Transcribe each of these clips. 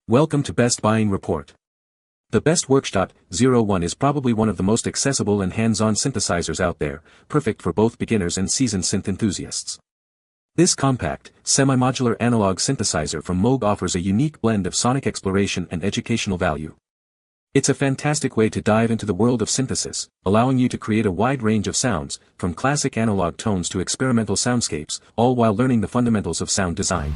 Welcome to Best Buying Report. The best Werkstatt-01 is probably one of the most accessible and hands-on synthesizers out there, perfect for both beginners and seasoned synth enthusiasts. This compact, semi-modular analog synthesizer from Moog offers a unique blend of sonic exploration and educational value. It's a fantastic way to dive into the world of synthesis, allowing you to create a wide range of sounds, from classic analog tones to experimental soundscapes, all while learning the fundamentals of sound design.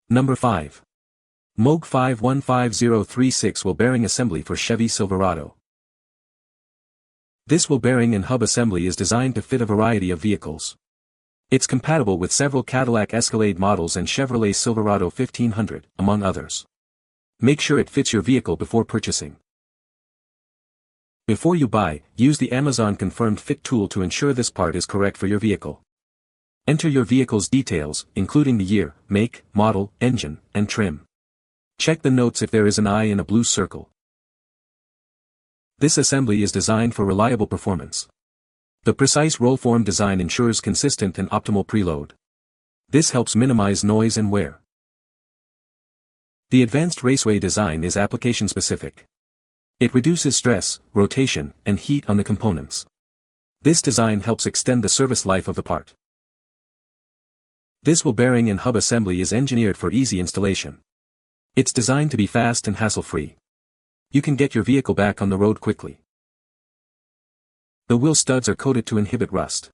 Number 5. Moog 515036 Wheel Bearing Assembly for Chevy Silverado. This wheel bearing and hub assembly is designed to fit a variety of vehicles. It's compatible with several Cadillac Escalade models and Chevrolet Silverado 1500, among others. Make sure it fits your vehicle before purchasing. Before you buy, use the Amazon Confirmed Fit tool to ensure this part is correct for your vehicle. Enter your vehicle's details, including the year, make, model, engine, and trim. Check the notes if there is an I in a blue circle. This assembly is designed for reliable performance. The precise roll-form design ensures consistent and optimal preload. This helps minimize noise and wear. The advanced raceway design is application-specific. It reduces stress, rotation, and heat on the components. This design helps extend the service life of the part. This wheel bearing and hub assembly is engineered for easy installation. It's designed to be fast and hassle-free. You can get your vehicle back on the road quickly. The wheel studs are coated to inhibit rust.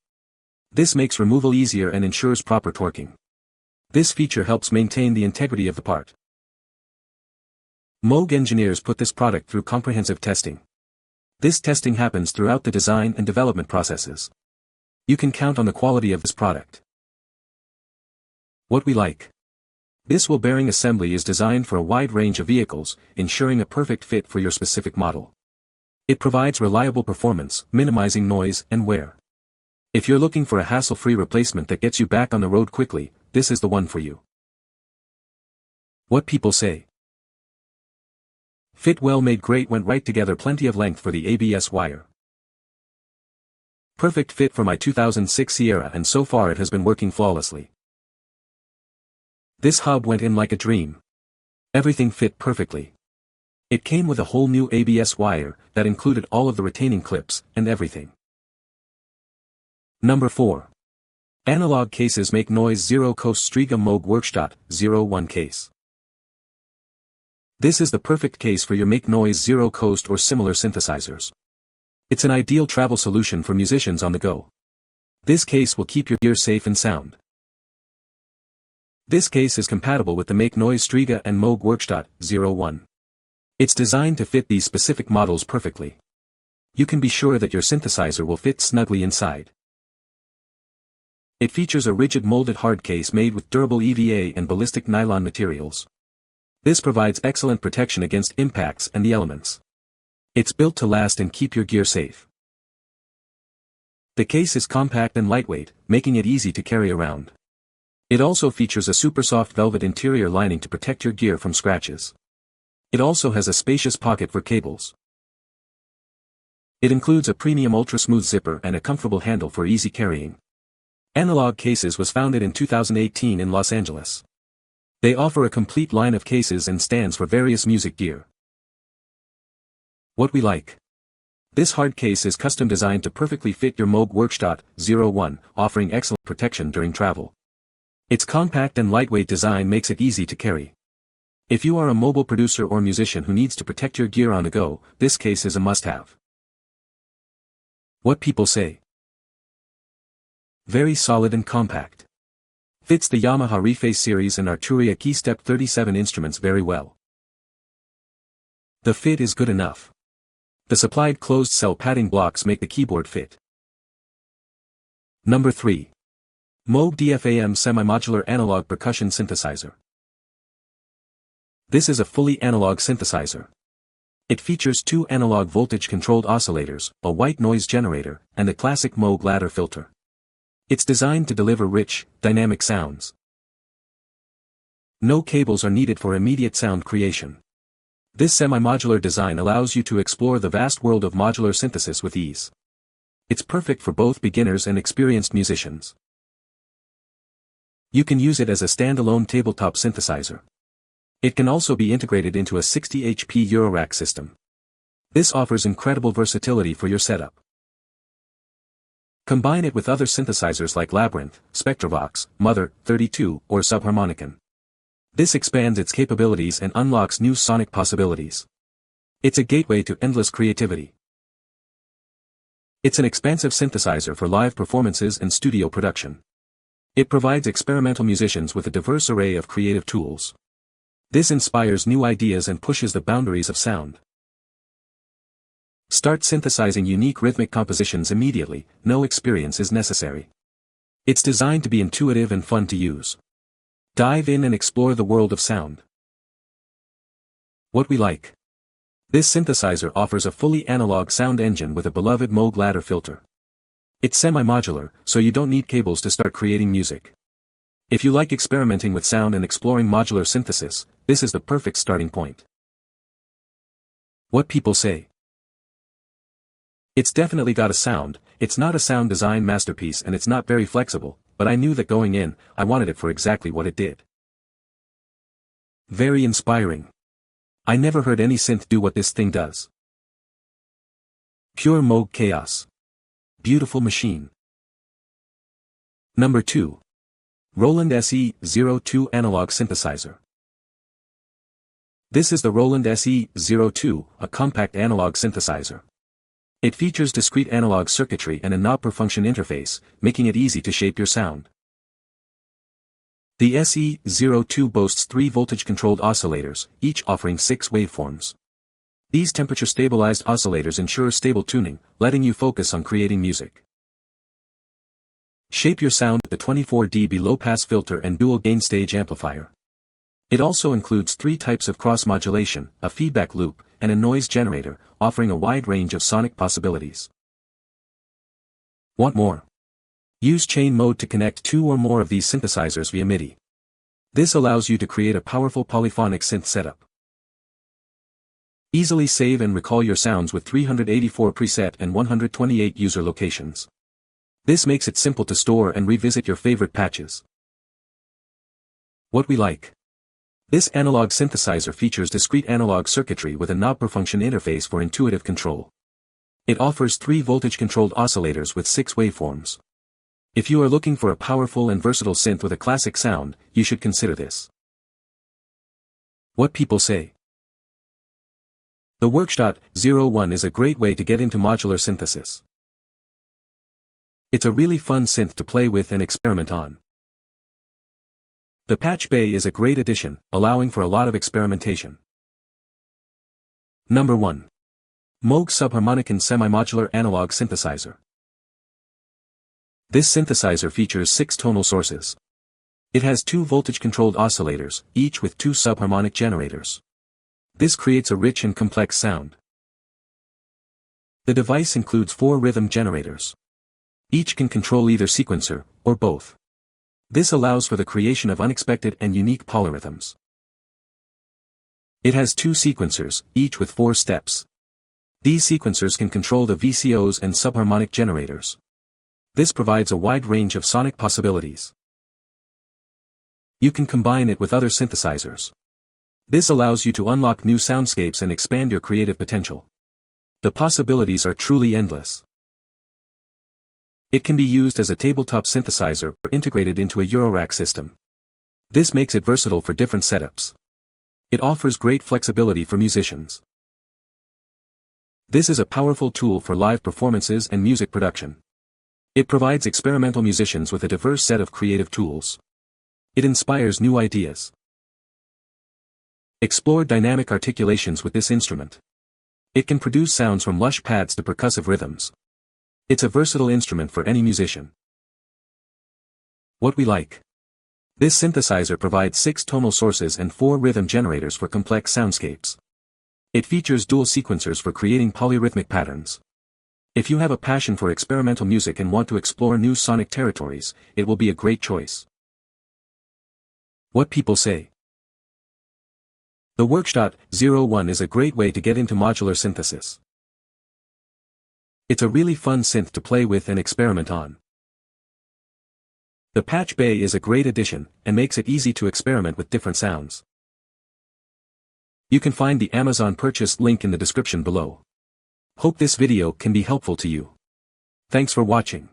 This makes removal easier and ensures proper torquing. This feature helps maintain the integrity of the part. Moog engineers put this product through comprehensive testing. This testing happens throughout the design and development processes. You can count on the quality of this product. What we like. This wheel bearing assembly is designed for a wide range of vehicles, ensuring a perfect fit for your specific model. It provides reliable performance, minimizing noise and wear. If you're looking for a hassle-free replacement that gets you back on the road quickly, this is the one for you. What people say. Fit well, made great, went right together, plenty of length for the ABS wire. Perfect fit for my 2006 Sierra, and so far it has been working flawlessly. This hub went in like a dream. Everything fit perfectly. It came with a whole new ABS wire that included all of the retaining clips and everything. Number 4. Analog cases make noise. Zero Coast Strega Moog Werkstatt-01 case. This is the perfect case for your Make Noise Zero Coast or similar synthesizers. It's an ideal travel solution for musicians on the go. This case will keep your gear safe and sound. This case is compatible with the Make Noise Strega and Moog Werkstatt-01. It's designed to fit these specific models perfectly. You can be sure that your synthesizer will fit snugly inside. It features a rigid molded hard case made with durable EVA and ballistic nylon materials. This provides excellent protection against impacts and the elements. It's built to last and keep your gear safe. The case is compact and lightweight, making it easy to carry around. It also features a super soft velvet interior lining to protect your gear from scratches. It also has a spacious pocket for cables. It includes a premium ultra-smooth zipper and a comfortable handle for easy carrying. Analog Cases was founded in 2018 in Los Angeles. They offer a complete line of cases and stands for various music gear. What we like. This hard case is custom designed to perfectly fit your Moog Werkstatt-01, offering excellent protection during travel. Its compact and lightweight design makes it easy to carry. If you are a mobile producer or musician who needs to protect your gear on the go, this case is a must-have. What people say. Very solid and compact. Fits the Yamaha Reface series and Arturia Keystep 37 instruments very well. The fit is good enough. The supplied closed-cell padding blocks make the keyboard fit. Number 3. Moog DFAM Semi-Modular Analog Percussion Synthesizer. This is a fully analog synthesizer. It features 2 analog voltage-controlled oscillators, a white noise generator, and a classic Moog ladder filter. It's designed to deliver rich, dynamic sounds. No cables are needed for immediate sound creation. This semi-modular design allows you to explore the vast world of modular synthesis with ease. It's perfect for both beginners and experienced musicians. You can use it as a standalone tabletop synthesizer. It can also be integrated into a 60 HP Eurorack system. This offers incredible versatility for your setup. Combine it with other synthesizers like Labyrinth, Spectravox, Mother, 32, or Subharmonicon. This expands its capabilities and unlocks new sonic possibilities. It's a gateway to endless creativity. It's an expansive synthesizer for live performances and studio production. It provides experimental musicians with a diverse array of creative tools. This inspires new ideas and pushes the boundaries of sound. Start synthesizing unique rhythmic compositions immediately, no experience is necessary. It's designed to be intuitive and fun to use. Dive in and explore the world of sound. What we like. This synthesizer offers a fully analog sound engine with a beloved Moog ladder filter. It's semi-modular, so you don't need cables to start creating music. If you like experimenting with sound and exploring modular synthesis, this is the perfect starting point. What people say. It's definitely got a sound. It's not a sound design masterpiece and it's not very flexible, but I knew that going in, I wanted it for exactly what it did. Very inspiring. I never heard any synth do what this thing does. Pure Moog chaos. Beautiful machine. Number 2. Roland SE-02 Analog Synthesizer. This is the Roland SE-02, a compact analog synthesizer. It features discrete analog circuitry and a knob per function interface, making it easy to shape your sound. The SE-02 boasts 3 voltage-controlled oscillators, each offering 6 waveforms. These temperature-stabilized oscillators ensure stable tuning, letting you focus on creating music. Shape your sound with the 24 dB low-pass filter and dual-gain stage amplifier. It also includes 3 types of cross-modulation, a feedback loop, and a noise generator, offering a wide range of sonic possibilities. Want more? Use chain mode to connect 2 or more of these synthesizers via MIDI. This allows you to create a powerful polyphonic synth setup. Easily save and recall your sounds with 384 preset and 128 user locations. This makes it simple to store and revisit your favorite patches. What we like. This analog synthesizer features discrete analog circuitry with a knob per function interface for intuitive control. It offers 3 voltage-controlled oscillators with 6 waveforms. If you are looking for a powerful and versatile synth with a classic sound, you should consider this. What people say. The Werkstatt-01 is a great way to get into modular synthesis. It's a really fun synth to play with and experiment on. The patch bay is a great addition, allowing for a lot of experimentation. Number 1. Moog Subharmonicon Semi-Modular Analog Synthesizer. This synthesizer features 6 tonal sources. It has 2 voltage-controlled oscillators, each with 2 subharmonic generators. This creates a rich and complex sound. The device includes 4 rhythm generators. Each can control either sequencer, or both. This allows for the creation of unexpected and unique polyrhythms. It has 2 sequencers, each with 4 steps. These sequencers can control the VCOs and subharmonic generators. This provides a wide range of sonic possibilities. You can combine it with other synthesizers. This allows you to unlock new soundscapes and expand your creative potential. The possibilities are truly endless. It can be used as a tabletop synthesizer or integrated into a Eurorack system. This makes it versatile for different setups. It offers great flexibility for musicians. This is a powerful tool for live performances and music production. It provides experimental musicians with a diverse set of creative tools. It inspires new ideas. Explore dynamic articulations with this instrument. It can produce sounds from lush pads to percussive rhythms. It's a versatile instrument for any musician. What we like. This synthesizer provides 6 tonal sources and 4 rhythm generators for complex soundscapes. It features dual sequencers for creating polyrhythmic patterns. If you have a passion for experimental music and want to explore new sonic territories, it will be a great choice. What people say. The Werkstatt-01 is a great way to get into modular synthesis. It's a really fun synth to play with and experiment on. The patch bay is a great addition, and makes it easy to experiment with different sounds. You can find the Amazon purchase link in the description below. Hope this video can be helpful to you. Thanks for watching.